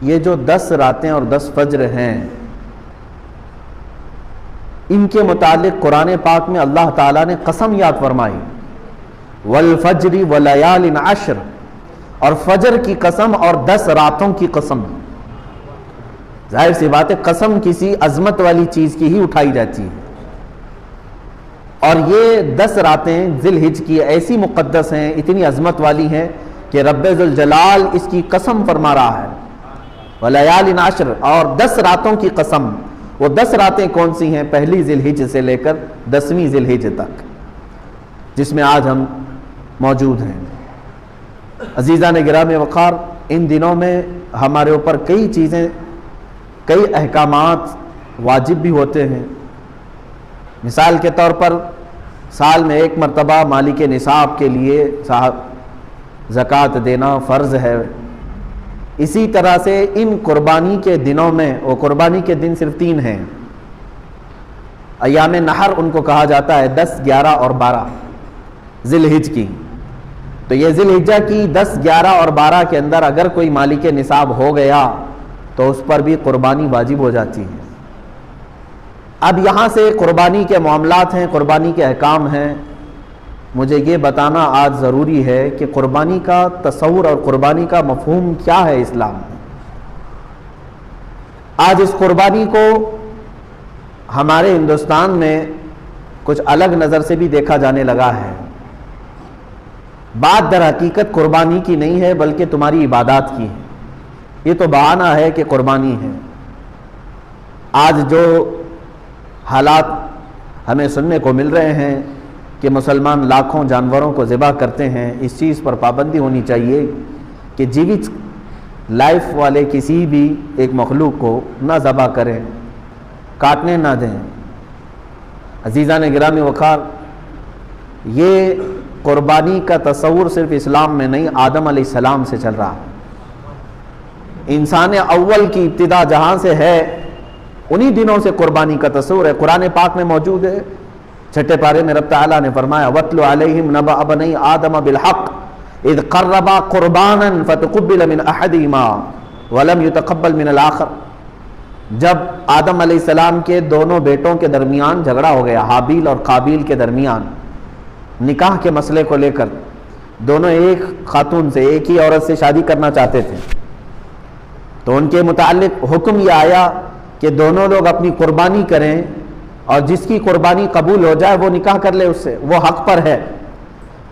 یہ جو 10 راتیں اور 10 فجر ہیں، ان کے متعلق قرآن پاک میں اللہ تعالیٰ نے قسم یاد فرمائی، والفجر ولیال عشر، اور فجر کی قسم اور 10 راتوں کی قسم۔ ظاہر سی بات ہے قسم کسی عظمت والی چیز کی ہی اٹھائی جاتی ہے، اور یہ 10 راتیں ذی الحجہ کی ایسی مقدس ہیں، اتنی عظمت والی ہیں کہ رب ذوالجلال اس کی قسم فرما رہا ہے، ولیال عشر، اور 10 راتوں کی قسم۔ وہ 10 راتیں کون سی ہیں؟ پہلی ذی الحجہ سے لے کر 10ویں ذی الحجہ تک، جس میں آج ہم موجود ہیں۔ عزیزان گرامی وقار، ان دنوں میں ہمارے اوپر کئی چیزیں، کئی احکامات واجب بھی ہوتے ہیں۔ مثال کے طور پر سال میں ایک مرتبہ مالک نصاب کے لیے زکوٰۃ دینا فرض ہے۔ اسی طرح سے ان قربانی کے دنوں میں، وہ قربانی کے دن صرف 3 ہیں، ایام نحر ان کو کہا جاتا ہے، 10، 11 اور 12 ذی الحجہ کی۔ تو یہ ذی الحجہ کی 10، 11 اور 12 کے اندر اگر کوئی مالک نصاب ہو گیا تو اس پر بھی قربانی واجب ہو جاتی ہے۔ اب یہاں سے قربانی کے معاملات ہیں، قربانی کے احکام ہیں۔ مجھے یہ بتانا آج ضروری ہے کہ قربانی کا تصور اور قربانی کا مفہوم کیا ہے اسلام میں۔ آج اس قربانی کو ہمارے ہندوستان میں کچھ الگ نظر سے بھی دیکھا جانے لگا ہے۔ بات در حقیقت قربانی کی نہیں ہے بلکہ تمہاری عبادات کی ہے۔ یہ تو بہانہ ہے کہ قربانی ہے۔ آج جو حالات ہمیں سننے کو مل رہے ہیں کہ مسلمان لاکھوں جانوروں کو ذبح کرتے ہیں، اس چیز پر پابندی ہونی چاہیے کہ جیوت لائف والے کسی بھی ایک مخلوق کو نہ ذبح کریں، کاٹنے نہ دیں۔ عزیزان گرامی وقار، یہ قربانی کا تصور صرف اسلام میں نہیں، آدم علیہ السلام سے چل رہا ہے۔ انسان اول کی ابتدا جہاں سے ہے، انہی دنوں سے قربانی کا تصور ہے۔ قرآن پاک میں موجود ہے، 6 پارے میں رب تعالیٰ نے فرمایا، وَاتْلُ عَلَيْهِمْ نَبَأَ بَنِي آدَمَ بِالْحَقِّ اِذْ قَرَّبَا قُرْبَانًا فَتُقُبِّلَ مِنْ أَحَدِهِمَا وَلَمْ يُتَقَبَّلْ مِنَ الْآخَرِ۔ جب آدم علیہ السلام کے دونوں بیٹوں کے درمیان جھگڑا ہو گیا، حابیل اور قابیل کے درمیان، نکاح کے مسئلے کو لے کر، دونوں ایک خاتون سے، ایک ہی عورت سے شادی کرنا چاہتے تھے، تو ان کے متعلق حکم یہ آیا کہ دونوں لوگ اپنی قربانی کریں، اور جس کی قربانی قبول ہو جائے وہ نکاح کر لے اس سے، وہ حق پر ہے۔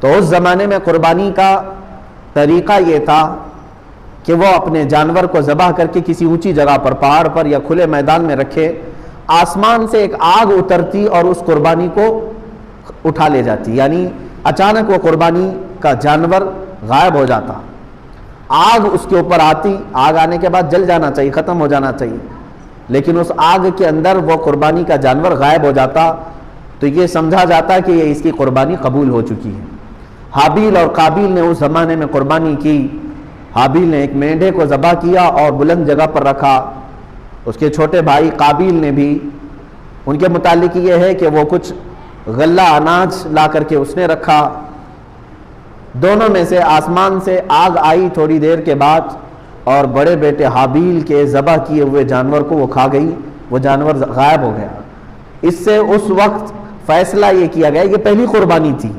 تو اس زمانے میں قربانی کا طریقہ یہ تھا کہ وہ اپنے جانور کو ذبح کر کے کسی اونچی جگہ پر، پہاڑ پر یا کھلے میدان میں رکھے، آسمان سے ایک آگ اترتی اور اس قربانی کو اٹھا لے جاتی، یعنی اچانک وہ قربانی کا جانور غائب ہو جاتا، آگ اس کے اوپر آتی، آگ آنے کے بعد جل جانا چاہیے، ختم ہو جانا چاہیے، لیکن اس آگ کے اندر وہ قربانی کا جانور غائب ہو جاتا، تو یہ سمجھا جاتا کہ یہ اس کی قربانی قبول ہو چکی ہے۔ حابیل اور قابیل نے اس زمانے میں قربانی کی۔ حابیل نے ایک مینڈھے کو ذبح کیا اور بلند جگہ پر رکھا، اس کے چھوٹے بھائی قابیل نے بھی، ان کے متعلق یہ ہے کہ وہ کچھ غلہ اناج لا کر کے اس نے رکھا۔ دونوں میں سے آسمان سے آگ آئی تھوڑی دیر کے بعد، اور بڑے بیٹے حابیل کے ذبح کیے ہوئے جانور کو وہ کھا گئی، وہ جانور غائب ہو گیا۔ اس سے اس وقت فیصلہ یہ کیا گیا، یہ پہلی قربانی تھی،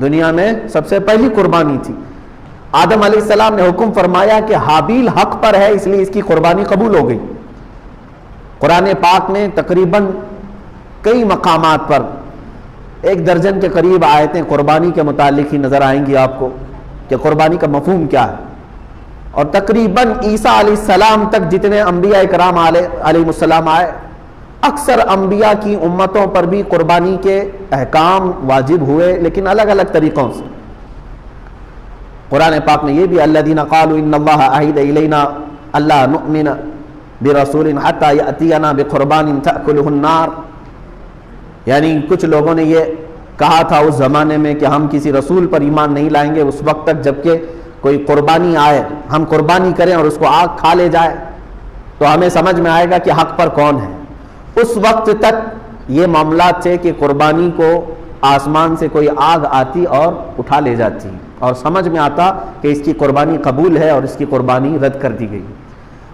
دنیا میں سب سے پہلی قربانی تھی۔ آدم علیہ السلام نے حکم فرمایا کہ حابیل حق پر ہے، اس لیے اس کی قربانی قبول ہو گئی۔ قرآن پاک میں تقریباً کئی مقامات پر 1 درجن کے قریب آیتیں قربانی کے متعلق ہی نظر آئیں گی آپ کو کہ قربانی کا مفہوم کیا ہے، اور تقریباً عیسیٰ علیہ السلام تک جتنے انبیاء کرام علیہ السلام آئے، اکثر انبیاء کی امتوں پر بھی قربانی کے احکام واجب ہوئے، لیکن الگ الگ طریقوں سے۔ قرآن پاک میں یہ بھی، الذین قالوا ان اللہ عہد الینا الا نؤمن برسول حتی یأتینا بقربان تأکلہ النار، یعنی کچھ لوگوں نے یہ کہا تھا اس زمانے میں کہ ہم کسی رسول پر ایمان نہیں لائیں گے اس وقت تک جب کہ کوئی قربانی آئے، ہم قربانی کریں اور اس کو آگ کھا لے جائے تو ہمیں سمجھ میں آئے گا کہ حق پر کون ہے۔ اس وقت تک یہ معاملات تھے کہ قربانی کو آسمان سے کوئی آگ آتی اور اٹھا لے جاتی، اور سمجھ میں آتا کہ اس کی قربانی قبول ہے اور اس کی قربانی رد کر دی گئی۔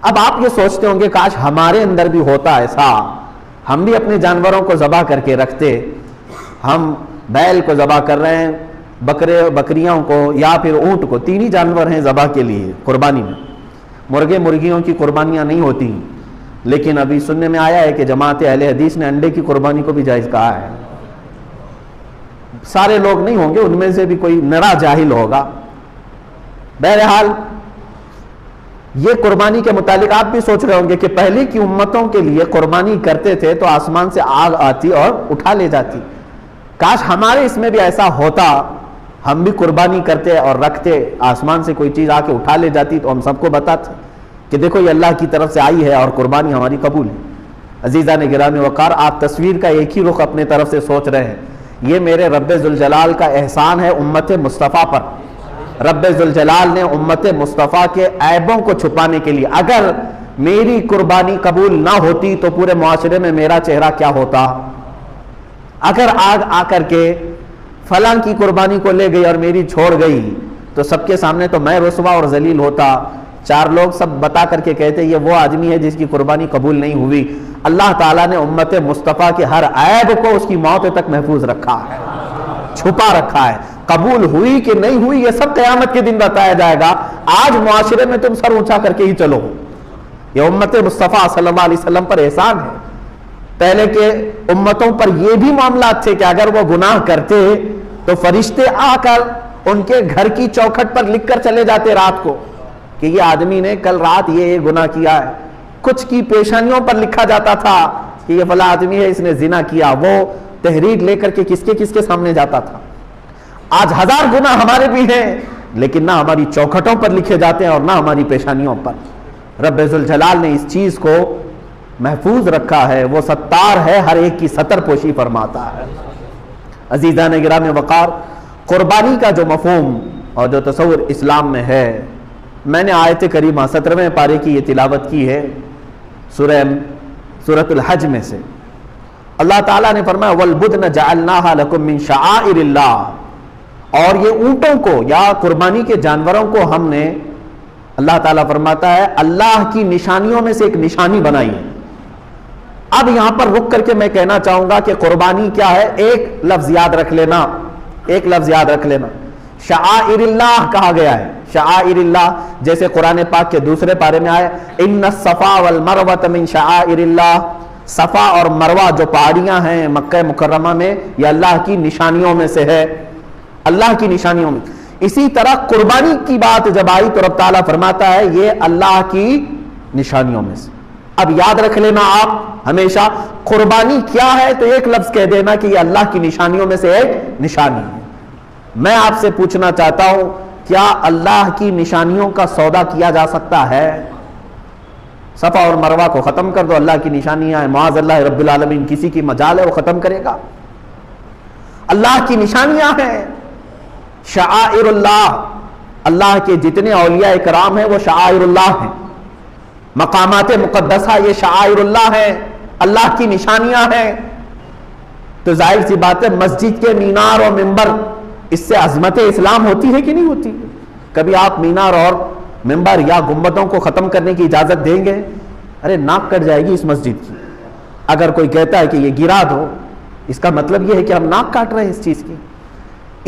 اب آپ یہ سوچتے ہوں گے کاش ہمارے اندر بھی ہوتا ایسا، ہم بھی اپنے جانوروں کو ذبح کر کے رکھتے. ہم بیل کو ذبح کر رہے ہیں، بکریوں کو یا پھر اونٹ کو، 3 ہی جانور ہیں ذبح کے لیے قربانی میں. مرغے مرغیوں کی قربانیاں نہیں ہوتی، لیکن ابھی سننے میں آیا ہے کہ جماعت اہل حدیث نے انڈے کی قربانی کو بھی جائز کہا ہے. سارے لوگ نہیں ہوں گے، ان میں سے بھی کوئی نرا جاہل ہوگا. بہرحال یہ قربانی کے متعلق آپ بھی سوچ رہے ہوں گے کہ پہلے کی امتوں کے لیے قربانی کرتے تھے تو آسمان سے آگ آتی اور اٹھا لے جاتی. کاش ہمارے اس میں بھی ایسا ہوتا، ہم بھی قربانی کرتے اور رکھتے، آسمان سے کوئی چیز آ کے اٹھا لے جاتی تو ہم سب کو بتاتے کہ دیکھو یہ اللہ کی طرف سے آئی ہے اور قربانی ہماری قبول ہے. عزیزان گرامی وقار، آپ تصویر کا ایک ہی رخ اپنے طرف سے سوچ رہے ہیں. یہ میرے رب ذوالجلال کا احسان ہے امت مصطفیٰ پر. رب ذوالجلال نے امت مصطفیٰ کے عیبوں کو چھپانے کے لیے، اگر میری قربانی قبول نہ ہوتی تو پورے معاشرے میں میرا چہرہ کیا ہوتا. اگر آگ آ کر کے فلاں کی قربانی کو لے گئی اور میری چھوڑ گئی تو سب کے سامنے تو میں رسوا اور ذلیل ہوتا. 4 لوگ سب بتا کر کے کہتے یہ وہ آدمی ہے جس کی قربانی قبول نہیں ہوئی. اللہ تعالیٰ نے امت مصطفیٰ کے ہر عیب کو اس کی موت تک محفوظ رکھا ہے، چھپا رکھا ہے. قبول ہوئی کہ نہیں ہوئی یہ سب قیامت کے دن بتایا جائے گا. آج معاشرے میں تم سر اونچا کر کے ہی چلو. یہ امت مصطفیٰ صلی اللہ علیہ وسلم پر احسان ہے. پہلے کے امتوں پر یہ بھی معاملات تھے کہ اگر وہ گناہ کرتے تو فرشتے آ کر ان کے گھر کی چوکھٹ پر لکھ کر چلے جاتے رات کو کہ یہ آدمی نے کل رات یہ گناہ کیا ہے. کچھ کی پیشانیوں پر لکھا جاتا تھا کہ یہ فلاں آدمی ہے، اس نے زنا کیا. وہ تحریر لے کر کے کس کے سامنے جاتا تھا. آج 1000 گناہ ہمارے بھی ہیں لیکن نہ ہماری چوکھٹوں پر لکھے جاتے ہیں اور نہ ہماری پیشانیوں پر. رب ذوالجلال نے اس چیز کو محفوظ رکھا ہے. وہ ستار ہے، ہر ایک کی ستر پوشی فرماتا ہے. عزیزان گرامی وقار، قربانی کا جو مفہوم اور جو تصور اسلام میں ہے، میں نے آیت کریمہ 17ویں پارے کی یہ تلاوت کی ہے سورۃ الحج میں سے. اللہ تعالیٰ نے فرمایا وَالْبُدْنَ جَعَلْنَاهَا لَكُم مِّن شَعَائِرِ اللَّهِ، اور یہ اونٹوں کو یا قربانی کے جانوروں کو ہم نے، اللہ تعالیٰ فرماتا ہے، اللہ کی نشانیوں میں سے ایک نشانی بنائی ہے. اب یہاں پر رک کر کے میں کہنا چاہوں گا کہ قربانی کیا ہے. ایک لفظ یاد رکھ لینا، شعائر اللہ کہا گیا ہے. شعائر اللہ جیسے قرآن پاک کے دوسرے پارے میں آئے ان الصفا والمروۃ من شعائر اللہ. صفا اور مروہ جو پہاڑیاں ہیں مکہ مکرمہ میں، یہ اللہ کی نشانیوں میں سے ہے، اللہ کی نشانیوں میں. اسی طرح قربانی کی بات جب آئی تو رب تعالیٰ فرماتا ہے یہ اللہ کی نشانیوں میں سے. اب یاد رکھ لینا آپ ہمیشہ، قربانی کیا ہے تو ایک لفظ کہہ دینا کہ یہ اللہ کی نشانیوں میں سے ایک نشانی ہے. میں آپ سے پوچھنا چاہتا ہوں، کیا اللہ کی نشانیوں کا سودا کیا جا سکتا ہے؟ صفا اور مروہ کو ختم کر دو، اللہ کی نشانیاں ہیں، معاذ اللہ رب العالمین کسی کی مجال ہے وہ ختم کرے گا؟ اللہ کی نشانیاں ہیں، شعائر اللہ. اللہ کے جتنے اولیاء کرام ہیں وہ شعائر اللہ ہیں. مقامات مقدسہ یہ شعائر اللہ ہیں، اللہ کی نشانیاں ہیں. تو ظاہر سی بات ہے مسجد کے مینار اور منبر، اس سے عظمت اسلام ہوتی ہے کہ نہیں ہوتی؟ کبھی آپ مینار اور منبر یا گنبدوں کو ختم کرنے کی اجازت دیں گے؟ ارے ناک کٹ جائے گی اس مسجد کی. اگر کوئی کہتا ہے کہ یہ گرا دو، اس کا مطلب یہ ہے کہ ہم ناک کاٹ رہے ہیں اس چیز کی.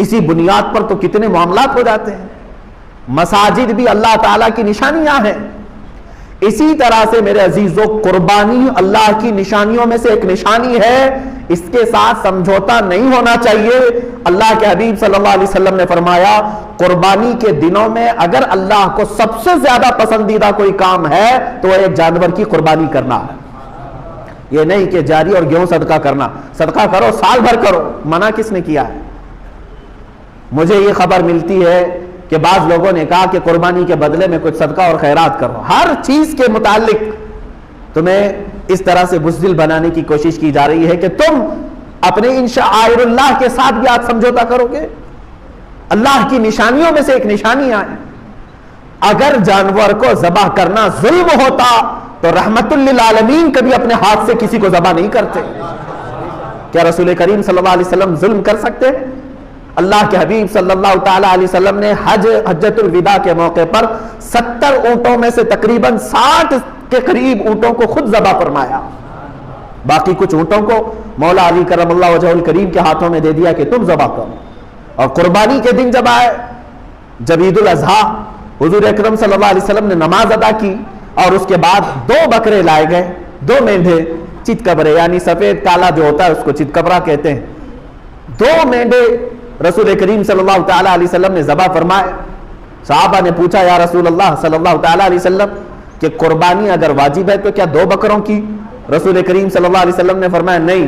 اسی بنیاد پر تو کتنے معاملات ہو جاتے ہیں. مساجد بھی اللہ تعالیٰ کی نشانیاں ہیں. اسی طرح سے میرے عزیزوں قربانی اللہ کی نشانیوں میں سے ایک نشانی ہے، اس کے ساتھ سمجھوتا نہیں ہونا چاہیے. اللہ کے حبیب صلی اللہ علیہ وسلم نے فرمایا قربانی کے دنوں میں اگر اللہ کو سب سے زیادہ پسندیدہ کوئی کام ہے تو وہ ایک جانور کی قربانی کرنا ہے. یہ نہیں کہ جاری اور گیہوں صدقہ کرنا. صدقہ کرو، سال بھر کرو، منع کس نے کیا ہے؟ مجھے یہ خبر ملتی ہے کہ بعض لوگوں نے کہا کہ قربانی کے بدلے میں کچھ صدقہ اور خیرات کرو. ہر چیز کے متعلق تمہیں اس طرح سے بزدل بنانے کی کوشش کی جا رہی ہے کہ تم اپنے ان شعائر اللہ کے ساتھ بھی آج سمجھوتا کرو گے. اللہ کی نشانیوں میں سے ایک نشانی ہے. اگر جانور کو ذبح کرنا ظلم ہوتا تو رحمت للعالمین کبھی اپنے ہاتھ سے کسی کو ذبح نہیں کرتے. کیا رسول کریم صلی اللہ علیہ وسلم ظلم کر سکتے؟ اللہ کے حبیب صلی اللہ تعالی علیہ وسلم نے حجۃ الوداع کے موقع پر 70 اونٹوں میں سے تقریباً 60 کے قریب اونٹوں کو خود ذبح فرمایا، باقی کچھ اونٹوں کو مولا علی کرم اللہ وجہہ الکریم کے ہاتھوں میں دے دیا کہ تم ذبح کرو۔ اور قربانی کے دن جب آئے، جب عید الاضحیٰ، حضور اکرم صلی اللہ علیہ وسلم نے نماز ادا کی اور اس کے بعد 2 بکرے لائے گئے، 2 مینڈھے، چتکبرے، یعنی سفید کالا جو ہوتا ہے اس کو چتکبرا کہتے ہیں، 2 مینڈھے رسول کریم صلی اللہ تعالیٰ علیہ وسلم نے ذبح فرمائے۔ صحابہ نے پوچھا یا رسول اللہ صلی اللہ تعالیٰ علیہ وسلم کہ قربانی اگر واجب ہے تو کیا 2 بکروں کی؟ رسول کریم صلی اللہ علیہ وسلم نے فرمایا نہیں،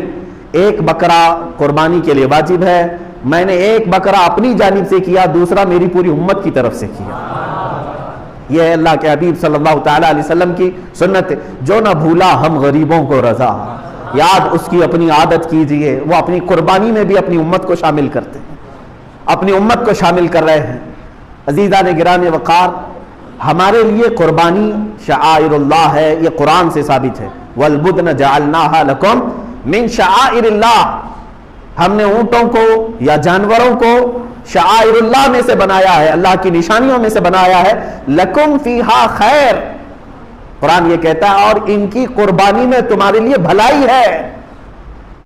1 بکرا قربانی کے لیے واجب ہے، میں نے 1 بکرا اپنی جانب سے کیا، دوسرا میری پوری امت کی طرف سے کیا۔ یہ ہے اللہ کے حبیب صلی اللہ تعالیٰ علیہ وسلم کی سنت، جو نہ بھولا ہم غریبوں کو رضا، یاد اس کی اپنی عادت کیجئے، وہ اپنی قربانی میں بھی اپنی امت کو شامل کرتے ہیں، اپنی امت کو شامل کر رہے ہیں۔ عزیزان گرامی وقار، ہمارے لیے قربانی شعائر اللہ ہے، یہ قرآن سے ثابت ہے، وَالْبُدْنَ جَعَلْنَاهَا لَكُمْ مِنْ شَعَائِرِ اللَّهِ، ہم نے اونٹوں کو یا جانوروں کو شعائر اللہ میں سے بنایا ہے، اللہ کی نشانیوں میں سے بنایا ہے، لَكُمْ فِيهَا خَيْرٌ، قرآن یہ کہتا ہے اور ان کی قربانی میں تمہارے لیے بھلائی ہے۔